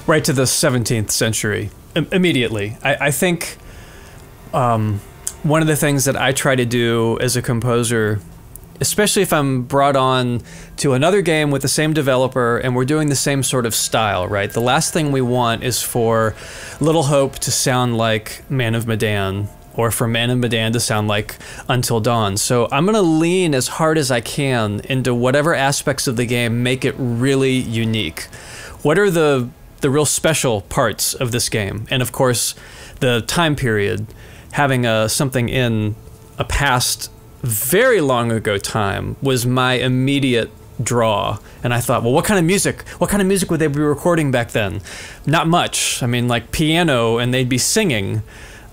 right to the 17th century immediately. I think one of the things that I try to do as a composer, especially if I'm brought on to another game with the same developer and we're doing the same sort of style, right? The last thing we want is for Little Hope to sound like Man of Medan, or for Man of Medan to sound like Until Dawn. So I'm going to lean as hard as I can into whatever aspects of the game make it really unique. What are the real special parts of this game? And of course, the time period, having something in a past very long ago time was my immediate draw. And I thought, well, what kind of music would they be recording back then? Not much. I mean, like piano, and they'd be singing.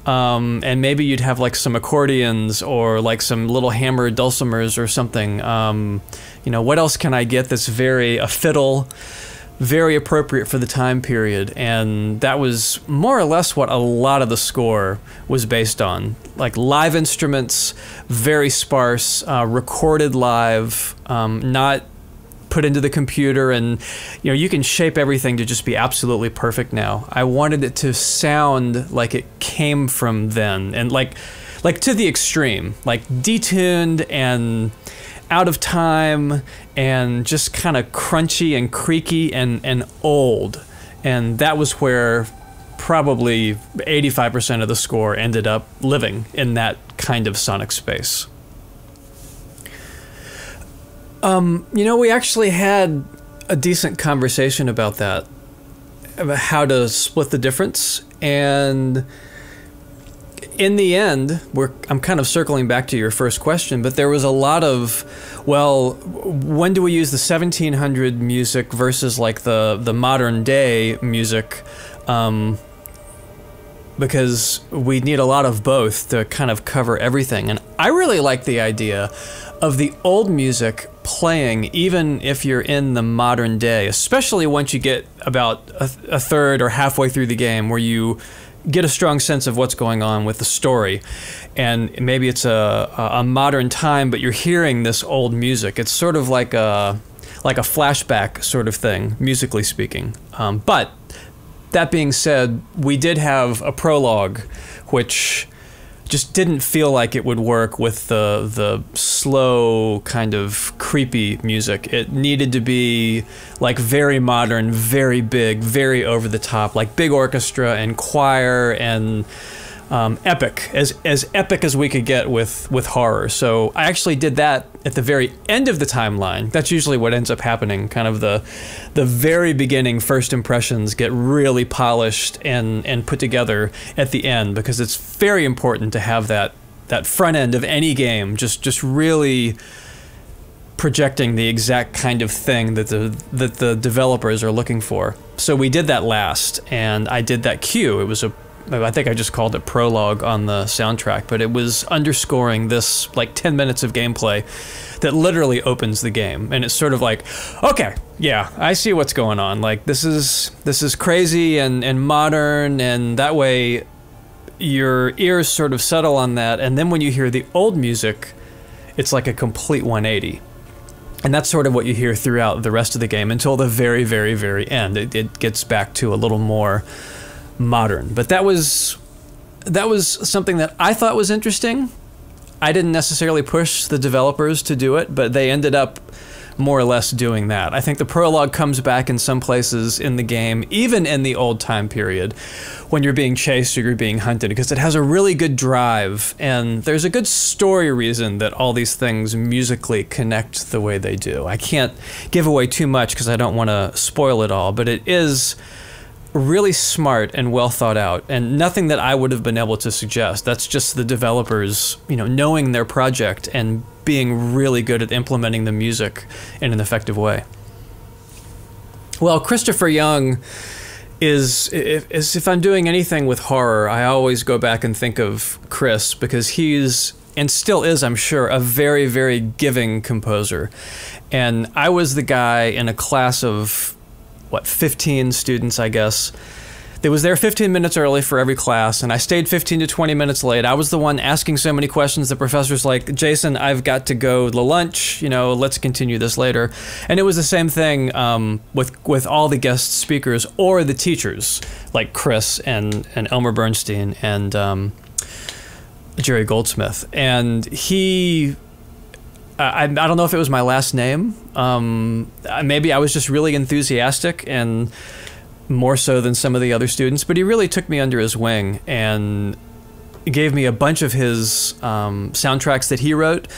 And maybe you'd have like some accordions or like some little hammered dulcimers or something. You know, what else can I get that's a fiddle, very appropriate for the time period? And that was more or less what a lot of the score was based on. Like live instruments, very sparse, recorded live, not put into the computer, and you know, you can shape everything to just be absolutely perfect now. I wanted it to sound like it came from then, and like to the extreme, like detuned and out of time and just kind of crunchy and creaky and old. And that was where probably 85% of the score ended up living, in that kind of sonic space. You know, we actually had a decent conversation about that, about how to split the difference. And in the end, I'm kind of circling back to your first question, but there was a lot of, well, when do we use the 1700 music versus like the modern day music? Because we need a lot of both to kind of cover everything. And I really like the idea of the old music playing even if you're in the modern day, especially once you get about a third or halfway through the game, where you get a strong sense of what's going on with the story. And maybe it's a modern time, but you're hearing this old music. It's sort of like a flashback sort of thing, musically speaking. But that being said, we did have a prologue, which just didn't feel like it would work with the slow, kind of creepy music. It needed to be like very modern, very big, very over the top, like big orchestra and choir and epic, as epic as we could get with horror. So I actually did that at the very end of the timeline. That's usually what ends up happening. Kind of the very beginning first impressions get really polished and put together at the end, because it's very important to have that front end of any game just really projecting the exact kind of thing that the developers are looking for. So we did that last, and I did that cue. It was I think I just called it prologue on the soundtrack, but it was underscoring this like 10 minutes of gameplay that literally opens the game. And it's sort of like, okay, yeah, I see what's going on. Like this is crazy and modern, and that way your ears sort of settle on that. And then when you hear the old music, it's like a complete 180. And that's sort of what you hear throughout the rest of the game until the very, very, very end. It gets back to a little more modern. But that was something that I thought was interesting. I didn't necessarily push the developers to do it, but they ended up more or less doing that. I think the prologue comes back in some places in the game, even in the old time period, when you're being chased or you're being hunted, because it has a really good drive, and there's a good story reason that all these things musically connect the way they do. I can't give away too much because I don't want to spoil it all, but it is really smart and well thought out, and nothing that I would have been able to suggest. That's just the developers, you know, knowing their project and being really good at implementing the music in an effective way. Well, Christopher Young is if I'm doing anything with horror, I always go back and think of Chris, because he's, and still is, I'm sure, a very, very giving composer. And I was the guy in a class of, what, 15 students, I guess, that was there 15 minutes early for every class, and I stayed 15 to 20 minutes late. I was the one asking so many questions. The professor's like, Jason, I've got to go to lunch, you know, let's continue this later. And it was the same thing with all the guest speakers or the teachers, like Chris and Elmer Bernstein and Jerry Goldsmith. And he... I don't know if it was my last name. Maybe I was just really enthusiastic and more so than some of the other students, but he really took me under his wing and gave me a bunch of his soundtracks that he wrote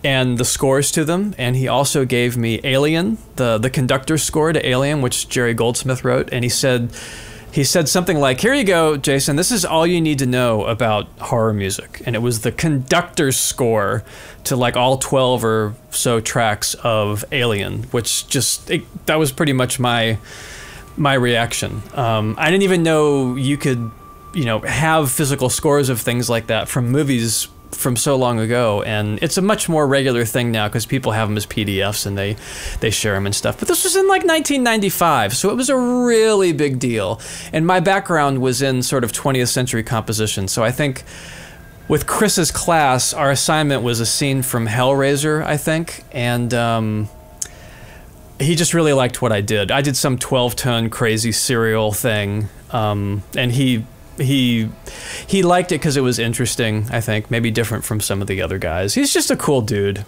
and the scores to them. And he also gave me Alien, the conductor score to Alien, which Jerry Goldsmith wrote. And he said something like, here you go, Jason, this is all you need to know about horror music. And it was the conductor's score to like all 12 or so tracks of Alien, which just, that was pretty much my reaction. I didn't even know you could, you know, have physical scores of things like that from movies from so long ago, and it's a much more regular thing now because people have them as PDFs and they share them and stuff. But this was in like 1995, so it was a really big deal. And my background was in sort of 20th century composition, so I think with Chris's class, our assignment was a scene from Hellraiser, I think, and he just really liked what I did. I did some 12-tone crazy serial thing, and he liked it because it was interesting, I think, maybe different from some of the other guys. He's just a cool dude.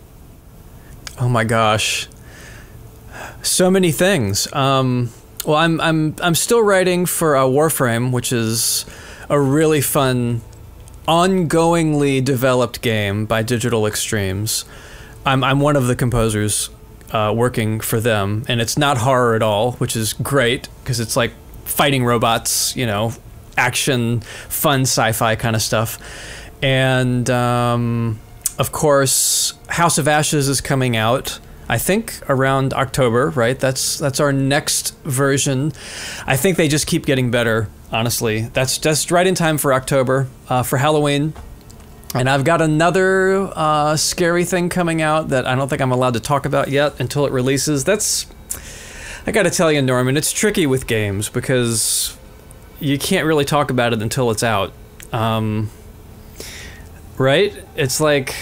Oh my gosh, so many things. Well, I'm still writing for Warframe, which is a really fun, ongoingly developed game by Digital Extremes. I'm one of the composers working for them, and it's not horror at all, which is great because it's like fighting robots, you know, action, fun sci-fi kind of stuff. And of course, House of Ashes is coming out, I think around October, right? That's our next version. I think they just keep getting better, honestly. That's just right in time for October, for Halloween. And I've got another scary thing coming out that I don't think I'm allowed to talk about yet until it releases. I gotta tell you, Norman, it's tricky with games because you can't really talk about it until it's out. Right? It's like,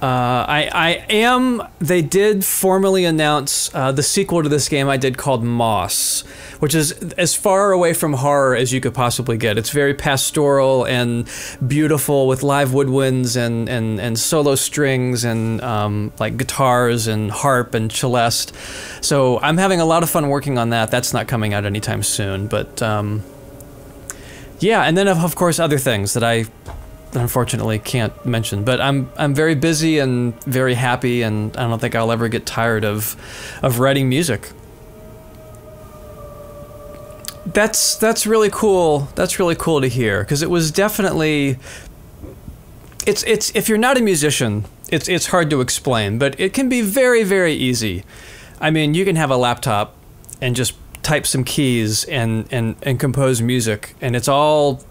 they did formally announce the sequel to this game I did called Moss, which is as far away from horror as you could possibly get. It's very pastoral and beautiful with live woodwinds and solo strings and like guitars and harp and celeste. So I'm having a lot of fun working on that. That's not coming out anytime soon, but yeah, and then of course other things that I unfortunately can't mention. But I'm very busy and very happy, and I don't think I'll ever get tired of writing music. That's really cool. That's really cool to hear, because it was definitely it's if you're not a musician, it's hard to explain, but it can be very, very easy. I mean, you can have a laptop and just type some keys and compose music, and it's all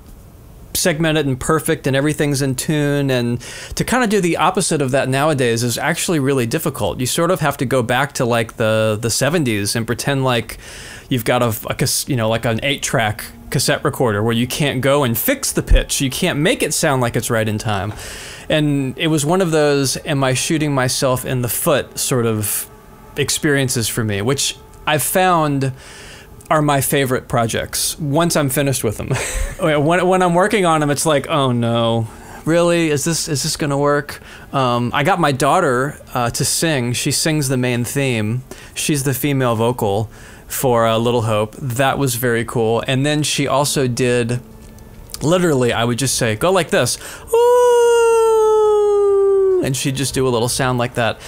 segmented and perfect and everything's in tune, and to kind of do the opposite of that nowadays is actually really difficult. You sort of have to go back to like the 70s and pretend like you've got you know, like an 8-track cassette recorder where you can't go and fix the pitch. You can't make it sound like it's right in time. And it was one of those am I shooting myself in the foot sort of experiences for me, which I've found are my favorite projects once I'm finished with them. When I'm working on them, it's like, oh no, really? Is this gonna work? I got my daughter to sing. She sings the main theme. She's the female vocal for Little Hope. That was very cool. And then she also did, literally, I would just say, go like this, ooh, and she'd just do a little sound like that.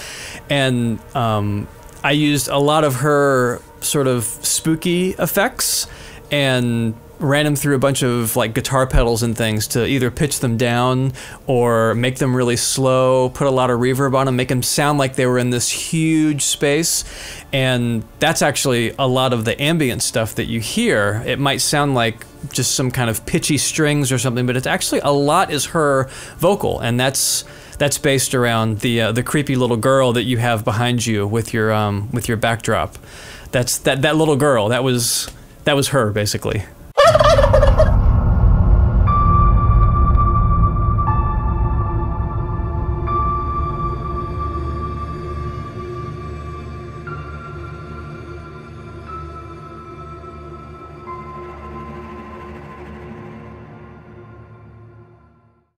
And I used a lot of her sort of spooky effects and ran them through a bunch of like guitar pedals and things to either pitch them down or make them really slow, put a lot of reverb on them, make them sound like they were in this huge space. And that's actually a lot of the ambient stuff that you hear. It might sound like just some kind of pitchy strings or something, but it's actually a lot is her vocal, and that's based around the creepy little girl that you have behind you with your backdrop. That little girl, that was her basically.